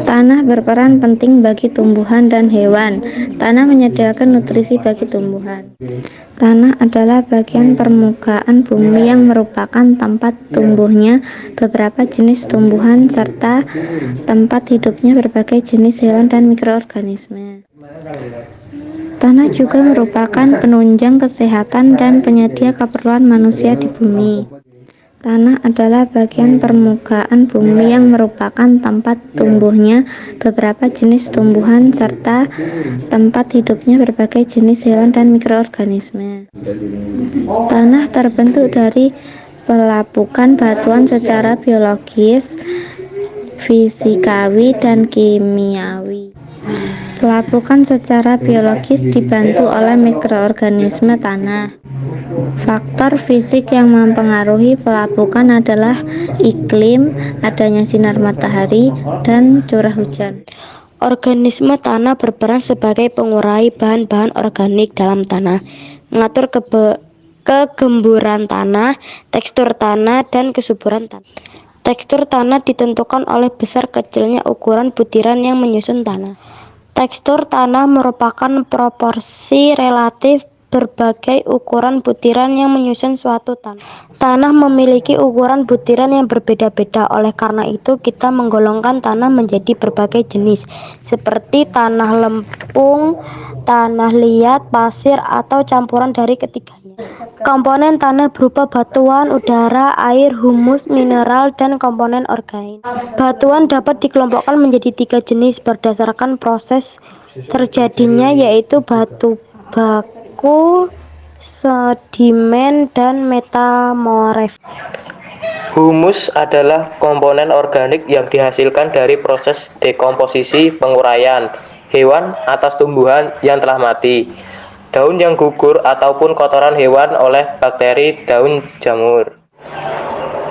Tanah berperan penting bagi tumbuhan dan hewan. Tanah menyediakan nutrisi bagi tumbuhan. Tanah adalah bagian permukaan bumi yang merupakan tempat tumbuhnya beberapa jenis tumbuhan serta tempat hidupnya berbagai jenis hewan dan mikroorganisme. Tanah juga merupakan penunjang kesehatan dan penyedia keperluan manusia di bumi. Tanah adalah bagian permukaan bumi yang merupakan tempat tumbuhnya beberapa jenis tumbuhan serta tempat hidupnya berbagai jenis hewan dan mikroorganisme. Tanah terbentuk dari pelapukan batuan secara biologis, fisikawi, dan kimiawi. Pelapukan secara biologis dibantu oleh mikroorganisme tanah. Faktor fisik yang mempengaruhi pelapukan adalah iklim, adanya sinar matahari, dan curah hujan. Organisme tanah berperan sebagai pengurai bahan-bahan organik dalam tanah, mengatur kegemburan tanah, tekstur tanah, dan kesuburan tanah. Tekstur tanah ditentukan oleh besar kecilnya ukuran butiran yang menyusun tanah. Tekstur tanah merupakan proporsi relatif berbagai ukuran butiran yang menyusun suatu tanah. Tanah memiliki ukuran butiran yang berbeda-beda, oleh karena itu kita menggolongkan tanah menjadi berbagai jenis, seperti tanah lempung, tanah liat, pasir, atau campuran dari ketiganya. Komponen tanah berupa batuan, udara, air, humus, mineral, dan komponen organik. Batuan dapat dikelompokkan menjadi 3 jenis berdasarkan proses terjadinya, yaitu batu baku, sedimen, dan metamorf. Humus adalah komponen organik yang dihasilkan dari proses dekomposisi penguraian hewan atas tumbuhan yang telah mati, daun yang gugur, ataupun kotoran hewan oleh bakteri daun jamur.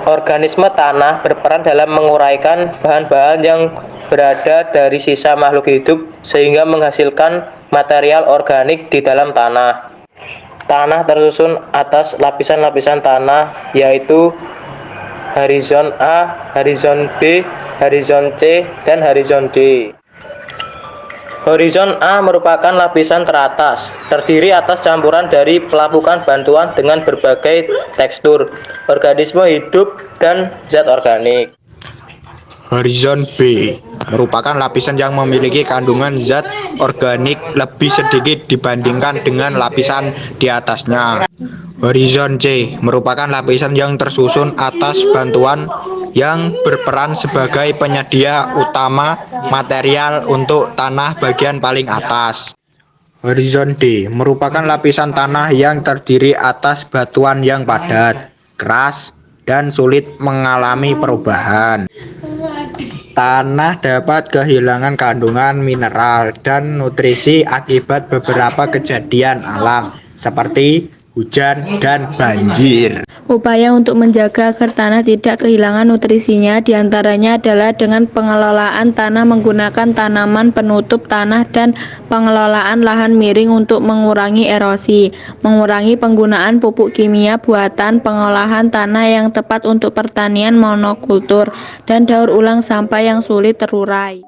Organisme tanah berperan dalam menguraikan bahan-bahan yang berada dari sisa makhluk hidup sehingga menghasilkan material organik di dalam tanah. Tanah tersusun atas lapisan-lapisan tanah, yaitu horizon A, horizon B, horizon C, dan horizon D. Horizon A merupakan lapisan teratas, terdiri atas campuran dari pelapukan bantuan dengan berbagai tekstur, organisme hidup, dan zat organik. Horizon B merupakan lapisan yang memiliki kandungan zat organik lebih sedikit dibandingkan dengan lapisan di atasnya. Horizon C merupakan lapisan yang tersusun atas bantuan yang berperan sebagai penyedia utama material untuk tanah bagian paling atas. Horizon D merupakan lapisan tanah yang terdiri atas batuan yang padat, keras, dan sulit mengalami perubahan. Tanah dapat kehilangan kandungan mineral dan nutrisi akibat beberapa kejadian alam seperti hujan dan banjir. Upaya untuk menjaga agar tanah tidak kehilangan nutrisinya diantaranya adalah dengan pengelolaan tanah menggunakan tanaman penutup tanah dan pengelolaan lahan miring untuk mengurangi erosi, mengurangi penggunaan pupuk kimia buatan, pengolahan tanah yang tepat untuk pertanian monokultur, dan daur ulang sampah yang sulit terurai.